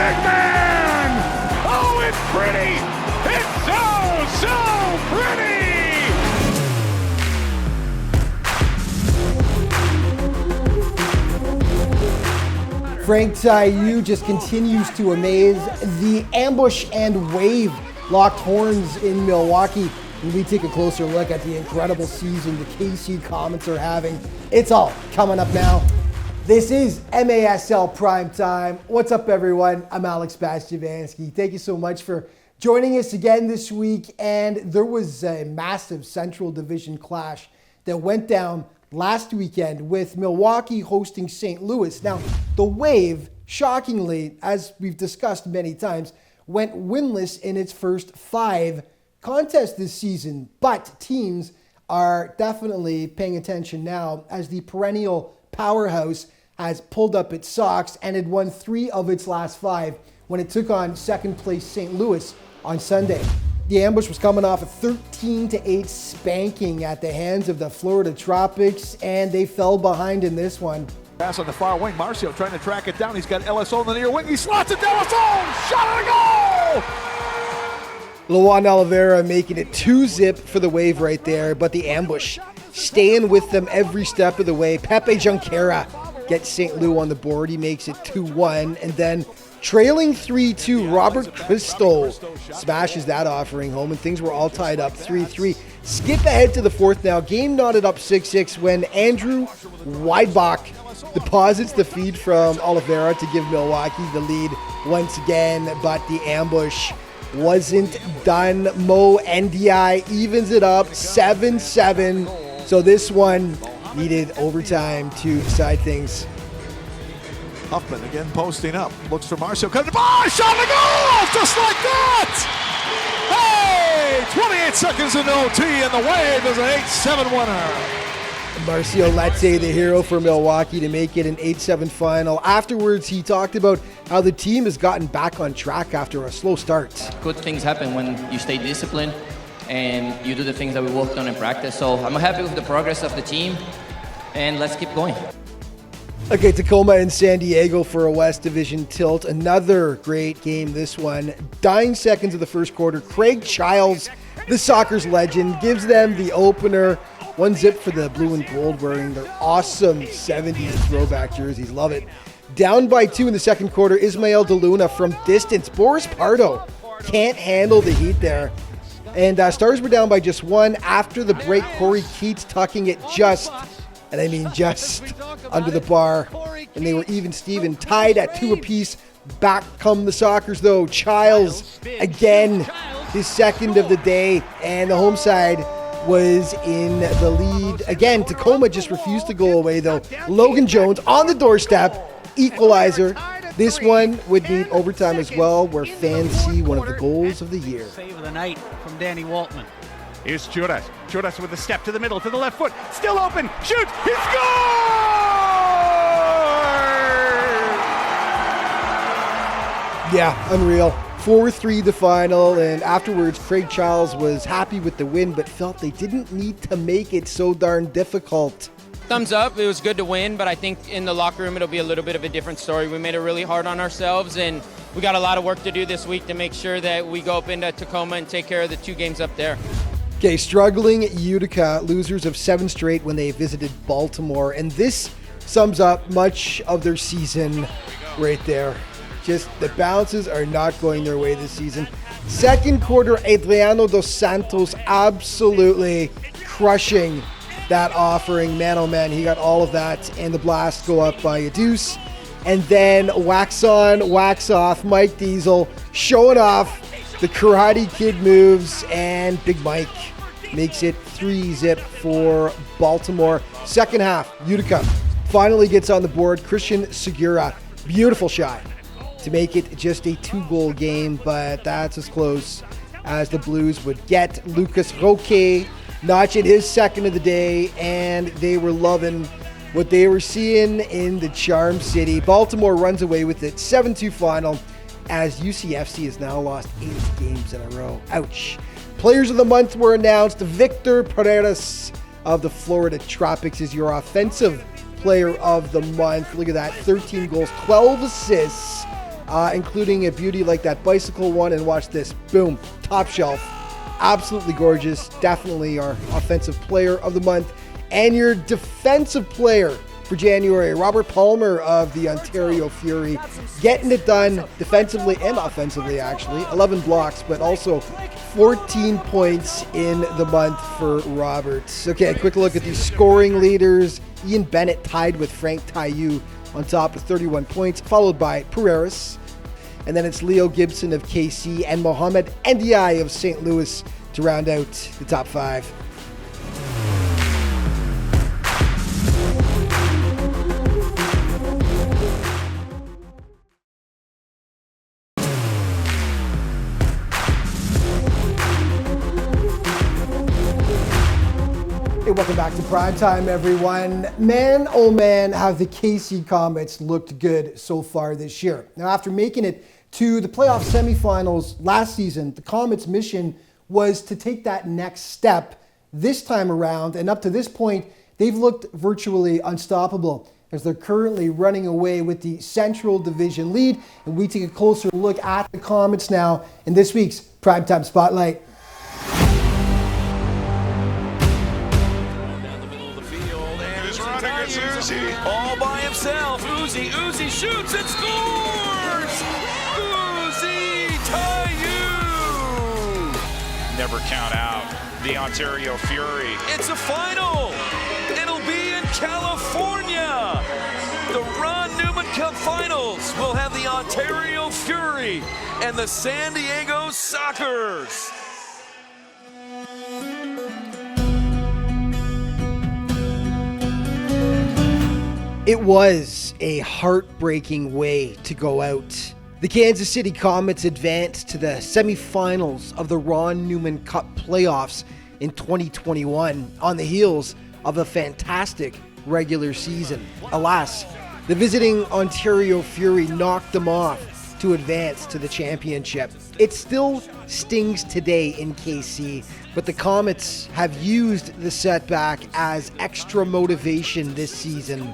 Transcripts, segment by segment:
big man! Oh, it's pretty! It's so pretty! Frank Taiu just continues to amaze. The ambush and wave locked horns in Milwaukee. When we take a closer look at the incredible season the City Comets are having, it's all coming up now. This is MASL Primetime. What's up, everyone? I'm Alex Bastiavansky. Thank you so much for joining us again this week. And there was a massive Central Division clash that went down last weekend with Milwaukee hosting St. Louis. Now, the Wave, shockingly, as we've discussed many times, went winless in its first 5 contests this season. But teams are definitely paying attention now as the perennial powerhouse has pulled up its socks and had won 3 of its last 5 when it took on second place St. Louis on Sunday. The ambush was coming off a 13-8 spanking at the hands of the Florida Tropics, and they fell behind in this one. Pass on the far wing, Marcio trying to track it down. He's got LSO in the near wing. He slots it down. LSO! Shot on goal! Luan Oliveira making it 2-zip for the Wave right there, but the ambush staying with them every step of the way. Pepe Junquera gets St. Louis on the board. He makes it 2-1, and then trailing 3-2, Robert Cristo smashes that offering home, and things were all tied up 3-3. Skip ahead to the fourth now. Game knotted up 6-6 when Andrew Weidbach deposits the feed from Oliveira to give Milwaukee the lead once again, but the ambush wasn't done. Mo Ndiaye evens it up 7-7. So this one needed overtime to decide things. Huffman again posting up. Looks for Marcio. Comes to bar. Shot on the goal! Just like that! Hey! 28 seconds in OT, and the Wave is an 8-7 winner. Marcio Lecce, the hero for Milwaukee, to make it an 8-7 final. Afterwards, he talked about how the team has gotten back on track after a slow start. Good things happen when you stay disciplined and you do the things that we worked on in practice. So I'm happy with the progress of the team, and let's keep going. Okay, Tacoma and San Diego for a West Division tilt. Another great game, this one. Dying seconds of the first quarter, Craig Childs, the Sockers legend, gives them the opener. 1-zip for the blue and gold, wearing their awesome 70s throwback jerseys. Love it. Down by 2 in the second quarter, Ismael De Luna from distance. Boris Pardo can't handle the heat there. And Stars were down by just 1 after the break. Corey Keats tucking it just, and I mean just, under the bar. And they were even Steven, tied at 2 apiece. Back come the Sockers though. Childs again, his second of the day, and the home side was in the lead. Again, Tacoma just refused to go away though. Logan Jones on the doorstep, equalizer. This one would need overtime as well, where fans see one of the goals of the year. Save of the night from Danny Waltman. Here's Juras. Juras with a step to the middle, to the left foot. Still open. Shoots. He scores! Yeah, unreal. 4-3 the final, and afterwards Craig Childs was happy with the win, but felt they didn't need to make it so darn difficult. Thumbs up. It was good to win, but I think in the locker room it'll be a little bit of a different story. We made it really hard on ourselves, and we got a lot of work to do this week to make sure that we go up into Tacoma and take care of the 2 games up there. Okay, struggling Utica, losers of 7 straight when they visited Baltimore, and this sums up much of their season right there. Just the bounces are not going their way this season. Second quarter, Adriano Dos Santos absolutely crushing that offering. Man, oh man, he got all of that, and the Blast go up by a deuce. And then wax on, wax off, Mike Diesel showing off the Karate Kid moves, and Big Mike makes it 3-zip for Baltimore. Second half, Utica finally gets on the board. Christian Segura, beautiful shot to make it just a 2-goal game, but that's as close as the Blues would get. Lucas Roque notching his second of the day, and they were loving what they were seeing in the Charm City. Baltimore runs away with it, 7-2 final, as UCFC has now lost 8 games in a row. Ouch. Players of the month were announced. Victor Paredes of the Florida Tropics is your offensive player of the month. Look at that, 13 goals, 12 assists. including a beauty like that bicycle one. And watch this, boom, top shelf. Absolutely gorgeous. Definitely our offensive player of the month. And your defensive player for January, Robert Palmer of the Ontario Fury, getting it done defensively and offensively, actually. 11 blocks, but also 14 points in the month for Roberts. Okay, a quick look at these scoring leaders. Ian Bennett tied with Frank Taiyu on top with 31 points, followed by Pereiras. And then it's Leo Gibson of KC and Mohamed Ndiaye of St. Louis to round out the top 5. Hey, welcome back to Primetime, everyone. Man, oh man, have the City Comets looked good so far this year. Now, after making it to the playoff semifinals last season, the Comets' mission was to take that next step this time around, and up to this point, they've looked virtually unstoppable as they're currently running away with the Central Division lead. And we take a closer look at the Comets now in this week's Primetime Spotlight. All by himself. Uzi shoots and scores! Uzi Taiyu! Never count out the Ontario Fury. It's a final! It'll be in California! The Ron Newman Cup Finals will have the Ontario Fury and the San Diego Sockers. It was a heartbreaking way to go out. The Kansas City Comets advanced to the semifinals of the Ron Newman Cup playoffs in 2021 on the heels of a fantastic regular season. Alas, the visiting Ontario Fury knocked them off to advance to the championship. It still stings today in KC, but the Comets have used the setback as extra motivation this season.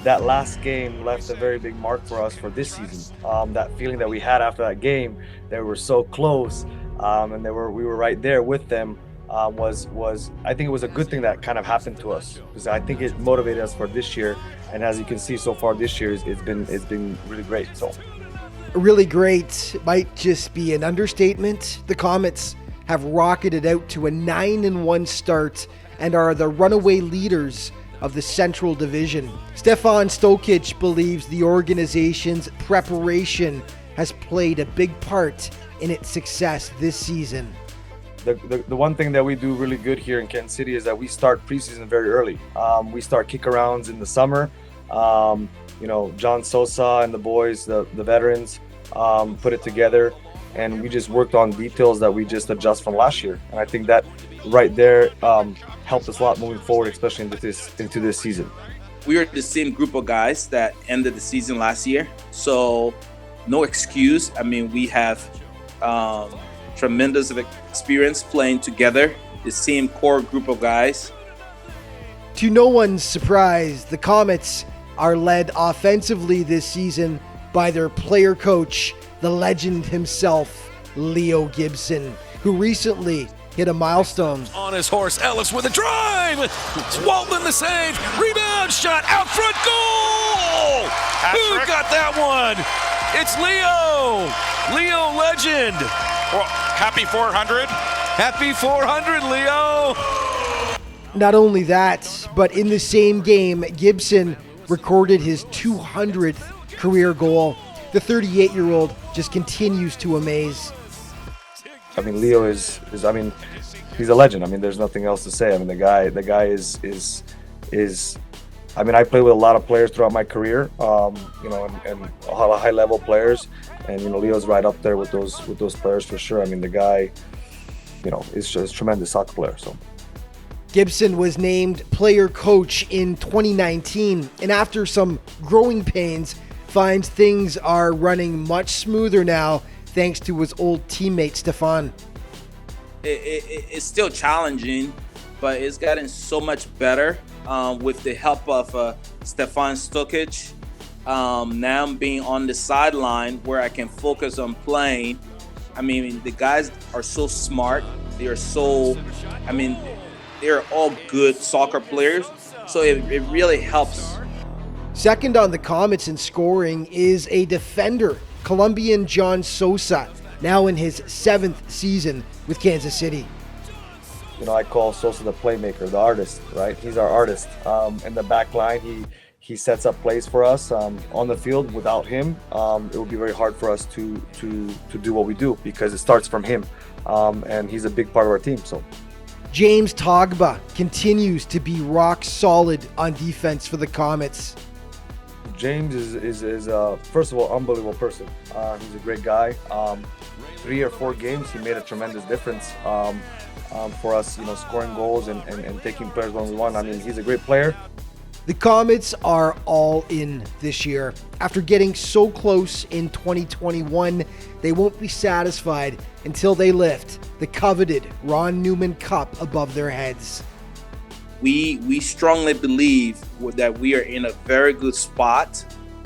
That last game left a very big mark for us for this season. That feeling that we had after that game, they were so close, and we were right there with them. Was I think it was a good thing that kind of happened to us, because I think it motivated us for this year. And as you can see so far this year, it's been really great. So really great might just be an understatement. The Comets have rocketed out to a 9-1 start and are the runaway leaders of the Central Division. Stefan Stokic believes the organization's preparation has played a big part in its success this season. The one thing that we do really good here in Kansas City is that we start preseason very early. We start kick-arounds in the summer. John Sosa and the boys, the veterans, put it together, and we just worked on details that we just adjust from last year. And I think that right there helped us a lot moving forward, especially into this season. We are the same group of guys that ended the season last year, so no excuse. I mean, we have tremendous experience playing together, the same core group of guys. To no one's surprise, the Comets are led offensively this season by their player coach, the legend himself, Leo Gibson, who recently hit a milestone. On his horse, Ellis with a drive! Waltman the save! Rebound shot! Out front goal! Who got that one? It's Leo! Leo legend! Well, happy 400. Happy 400, Leo! Not only that, but in the same game, Gibson recorded his 200th career goal. The 38-year-old just continues to amaze. I mean, Leo is he's a legend. I mean, there's nothing else to say. I mean, the guy is I mean, I played with a lot of players throughout my career, and a lot of high-level players, and Leo's right up there with those players for sure. I mean, the guy, is just a tremendous soccer player. So Gibson was named player coach in 2019, and after some growing pains, finds things are running much smoother now thanks to his old teammate Stefan. It's still challenging, but it's gotten so much better with the help of Stefan Stokic. Now being on the sideline where I can focus on playing. I mean, the guys are so smart. They are so, I mean, they're all good soccer players. So it really helps. Second on the Comets in scoring is a defender, Colombian John Sosa, now in his 7th season with Kansas City. You know, I call Sosa the playmaker, the artist, right? He's our artist. In the back line, he sets up plays for us. On the field, without him, it would be very hard for us to do what we do because it starts from him. And he's a big part of our team. So James Togba continues to be rock solid on defense for the Comets. James is first of all, unbelievable person. He's a great guy. 3 or 4 games, he made a tremendous difference for us, you know, scoring goals and taking players when we want. I mean, he's a great player. The Comets are all in this year. After getting so close in 2021, they won't be satisfied until they lift the coveted Ron Newman Cup above their heads. We strongly believe that we are in a very good spot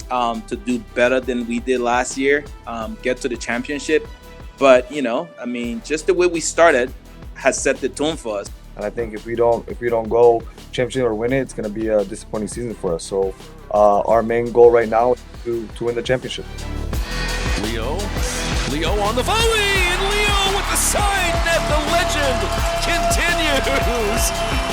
to do better than we did last year, get to the championship. But, you know, I mean, just the way we started has set the tone for us. And I think if we don't go championship or win it, it's going to be a disappointing season for us. So our main goal right now is to win the championship. Leo on the volley, and Leo with the side net. The legend continues.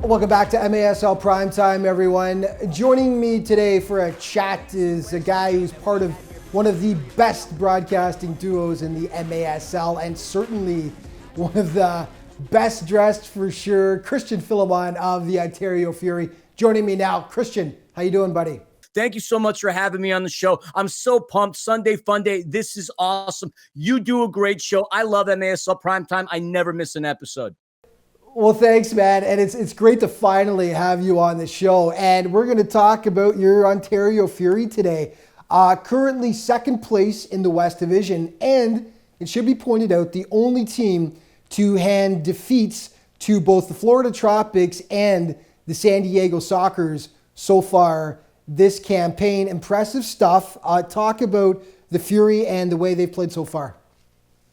Welcome back to MASL Primetime, everyone. Joining me today for a chat is a guy who's part of one of the best broadcasting duos in the MASL, and certainly one of the best dressed for sure, Christian Philemon of the Ontario Fury. Joining me now. Christian, how you doing, buddy? Thank you so much for having me on the show. I'm so pumped. Sunday Fun Day. This is awesome. You do a great show. I love MASL Primetime. I never miss an episode. Well, thanks, man. And it's great to finally have you on the show. And we're going to talk about your Ontario Fury today. Currently second place in the West Division. And it should be pointed out, the only team to hand defeats to both the Florida Tropics and the San Diego Sockers so far this campaign. Impressive stuff. Talk about the Fury and the way they've played so far.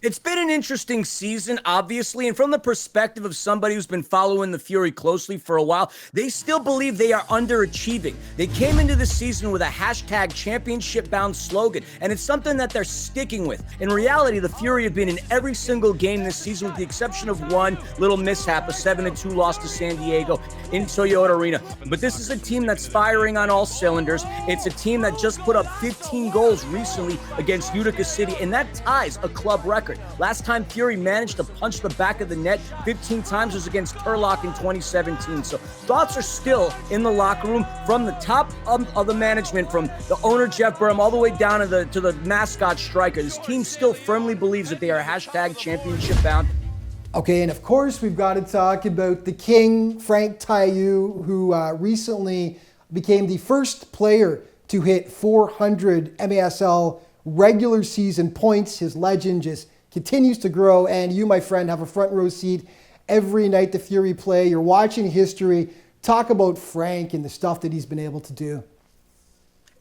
It's been an interesting season, obviously, and from the perspective of somebody who's been following the Fury closely for a while, they still believe they are underachieving. They came into the season with a hashtag championship-bound slogan, and it's something that they're sticking with. In reality, the Fury have been in every single game this season with the exception of one little mishap, a 7-2 loss to San Diego in Toyota Arena. But this is a team that's firing on all cylinders. It's a team that just put up 15 goals recently against Utica City, and that ties a club record. Last time Fury managed to punch the back of the net 15 times was against Turlock in 2017. So thoughts are still in the locker room from the top of the management, from the owner, Jeff Burham, all the way down to the mascot striker. This team still firmly believes that they are hashtag championship bound. Okay, and of course, we've got to talk about the king, Frank Taillou, who recently became the first player to hit 400 MASL regular season points. His legend just continues to grow, and you, my friend, have a front row seat every night the Fury play. You're watching history. Talk about Frank and the stuff that he's been able to do.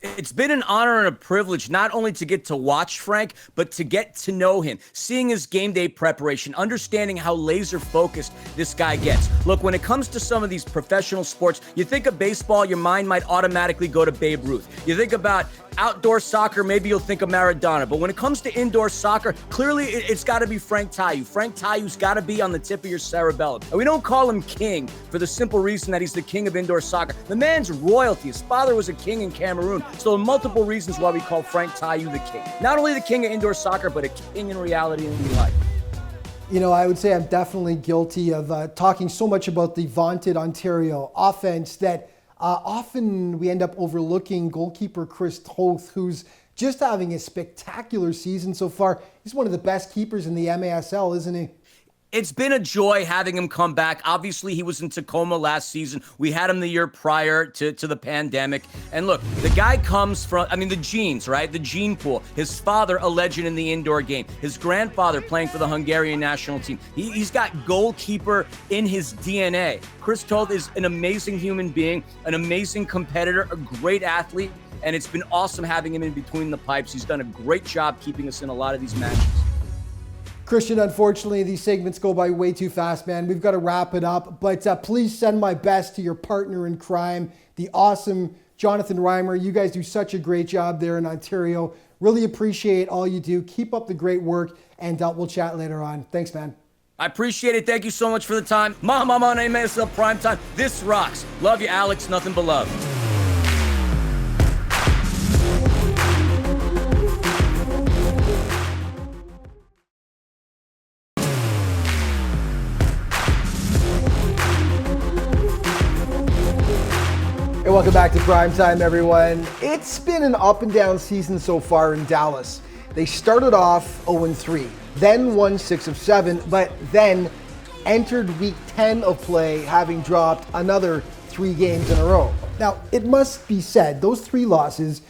It's been an honor and a privilege not only to get to watch Frank, but to get to know him, seeing his game day preparation, understanding how laser focused this guy gets. Look, when it comes to some of these professional sports, you think of baseball, your mind might automatically go to Babe Ruth. You think about outdoor soccer, maybe you'll think of Maradona. But when it comes to indoor soccer, clearly it's got to be Frank Taillou. Frank Taillou's got to be on the tip of your cerebellum. And we don't call him king for the simple reason that he's the king of indoor soccer. The man's royalty. His father was a king in Cameroon. So there are multiple reasons why we call Frank Taillou the king. Not only the king of indoor soccer, but a king in reality and in life. You know, I would say I'm definitely guilty of talking so much about the vaunted Ontario offense that often we end up overlooking goalkeeper Chris Toth, who's just having a spectacular season so far. He's one of the best keepers in the MASL, isn't he? It's been a joy having him come back. Obviously, he was in Tacoma last season. We had him the year prior to the pandemic. And look, the guy comes from, the genes, right? The gene pool. His father, a legend in the indoor game. His grandfather playing for the Hungarian national team. He's got goalkeeper in his DNA. Chris Toth is an amazing human being, an amazing competitor, a great athlete. And it's been awesome having him in between the pipes. He's done a great job keeping us in a lot of these matches. Christian, unfortunately, these segments go by way too fast, man. We've got to wrap it up. But please send my best to your partner in crime, the awesome Jonathan Reimer. You guys do such a great job there in Ontario. Really appreciate all you do. Keep up the great work, and we'll chat later on. Thanks, man. I appreciate it. Thank you so much for the time. Mama on MASL Primetime. This rocks. Love you, Alex. Nothing but love. Hey, welcome back to Primetime, everyone. It's been an up and down season so far in Dallas. They started off 0-3, then won 6 of 7, but then entered week 10 of play having dropped another 3 games in a row. Now, it must be said, those 3 losses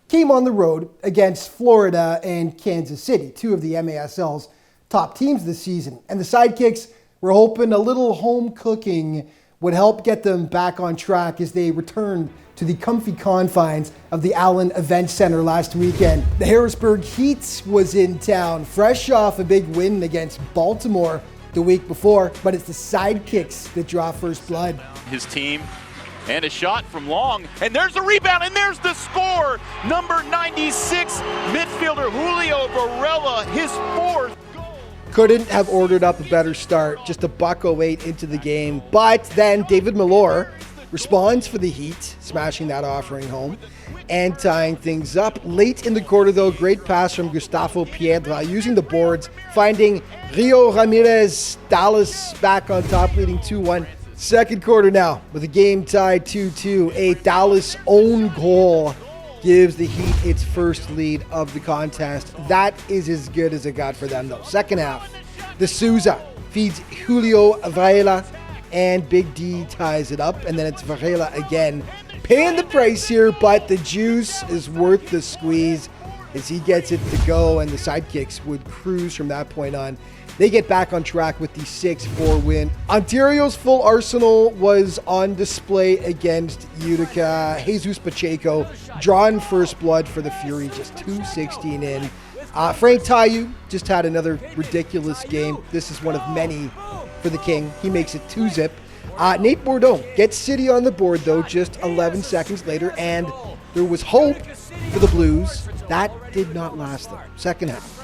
came on the road against Florida and Kansas City, 2 of the MASL's top teams this season. And the Sidekicks were hoping a little home cooking would help get them back on track as they returned to the comfy confines of the Allen Event Center last weekend. The Harrisburg Heat was in town, fresh off a big win against Baltimore the week before, but it's the Sidekicks that draw first blood. His team, and a shot from long, and there's a rebound, and there's the score! Number 96, midfielder Julio Varela, his 4th. Couldn't have ordered up a better start, just a $1.08 into the game. But then David Milor responds for the Heat, smashing that offering home and tying things up. Late in the quarter, though, great pass from Gustavo Piedra, using the boards, finding Rio Ramirez. Dallas back on top, leading 2-1. Second quarter now, with the game tied 2-2. A Dallas own goal gives the Heat its first lead of the contest. That is as good as it got for them, though. Second half, the Souza feeds Julio Varela, and Big D ties it up, and then it's Varela again, paying the price here, but the juice is worth the squeeze as he gets it to go, and the Sidekicks would cruise from that point on. They get back on track with the 6-4 win. Ontario's full arsenal was on display against Utica. Jesus Pacheco drawing first blood for the Fury, just 2:16 in. Frank Tayu just had another ridiculous game. This is one of many for the King. He makes it 2-zip. Nate Bourdon gets City on the board, though, just 11 seconds later, and there was hope for the Blues. That did not last, though. Second half.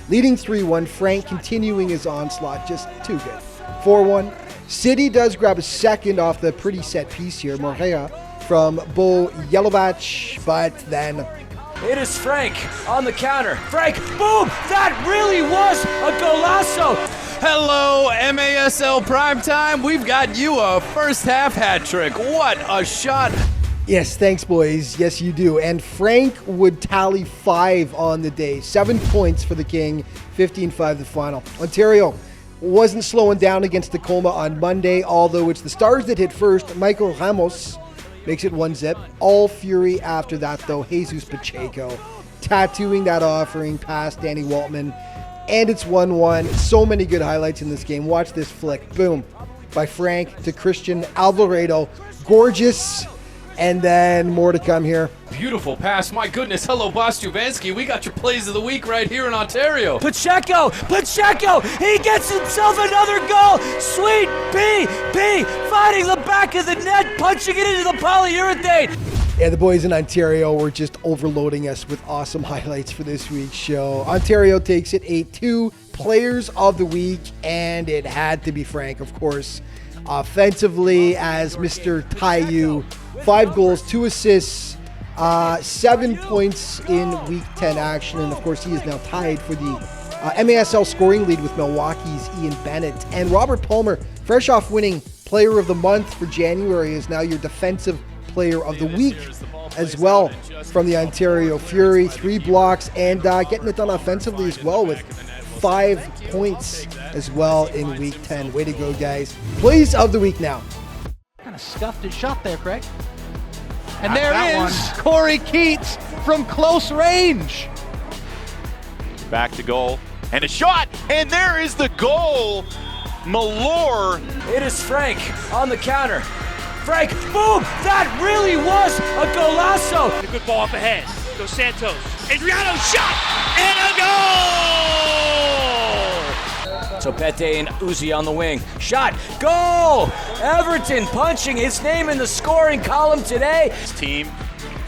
Leading 3-1, Frank continuing his onslaught, just too good. 4-1. City does grab a second off the pretty set piece here, Morea from Bo Yelovach, but then it is Frank on the counter. Frank, boom! That really was a golazo! Hello, MASL Primetime. We've got you a first half hat trick. What a shot! Yes, thanks, boys. Yes, you do. And Frank would tally 5 on the day. 7 points for the King, 15-5 the final. Ontario wasn't slowing down against Tacoma on Monday, although it's the Stars that hit first. Michael Ramos makes it 1-zip. All Fury after that, though. Jesus Pacheco tattooing that offering past Danny Waltman. And it's 1-1. So many good highlights in this game. Watch this flick. Boom. By Frank to Christian Alvarado. Gorgeous. And then more to come here. Beautiful pass. My goodness. Hello, Boss Jubanski. We got your plays of the week right here in Ontario. Pacheco! He gets himself another goal! Sweet P! Finding the back of the net, punching it into the polyurethane! Yeah, the boys in Ontario were just overloading us with awesome highlights for this week's show. Ontario takes it 8-2. Players of the week, and it had to be Frank, of course. Offensively, as Mr. Tayu, 5 goals, 2 assists, 7 points in Week 10 action. And, of course, he is now tied for the MASL scoring lead with Milwaukee's Ian Bennett. And Robert Palmer, fresh off winning Player of the Month for January, is now your Defensive Player of the Week as well from the Ontario Fury. 3 blocks and getting it done offensively as well with 5 points as well in week 10. Way to go, guys. Plays of the week now. Kind of scuffed his shot there, Craig. And Not there that is Corey Keats from close range. Back to goal. And a shot. And there is the goal. Malore. It is Frank on the counter. Frank, boom! That really was a golazo. A good ball off ahead. Dos Santos. Adriano shot and a goal! So Pete and Uzi on the wing. Shot, goal! Everton punching his name in the scoring column today. Team.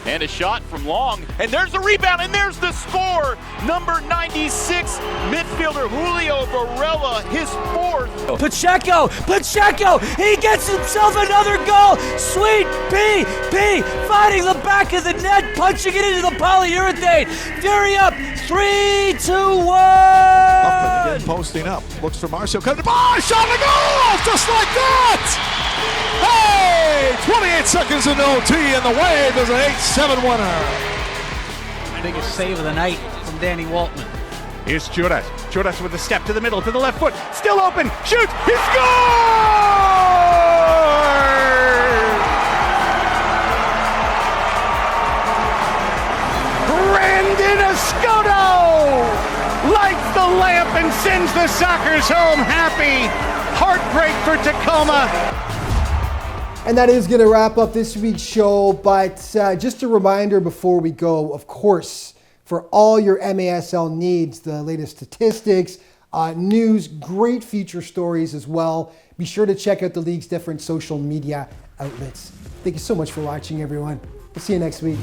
And a shot from long. And there's the rebound. And there's the score. Number 96 midfielder Julio Varela, his 4th. Pacheco! He gets himself another goal! Sweet P finding the back of the net, punching it into the polyurethane. Fury up, 3-2-1! Huffman again posting up. Looks for Marcio. Comes to ball! Shot and a goal! Just like that! Hey! 28 seconds in OT, and the Wave is an 8-7 winner. Biggest save of the night from Danny Waltman. Here's Churas. Churas with a step to the middle, to the left foot. Still open. Shoots. He scores! Brandon Escoto lights the lamp and sends the Sockers home happy. Heartbreak for Tacoma. And that is going to wrap up this week's show. But just a reminder before we go, of course, for all your MASL needs, the latest statistics, news, great feature stories as well. Be sure to check out the league's different social media outlets. Thank you so much for watching, everyone. We'll see you next week.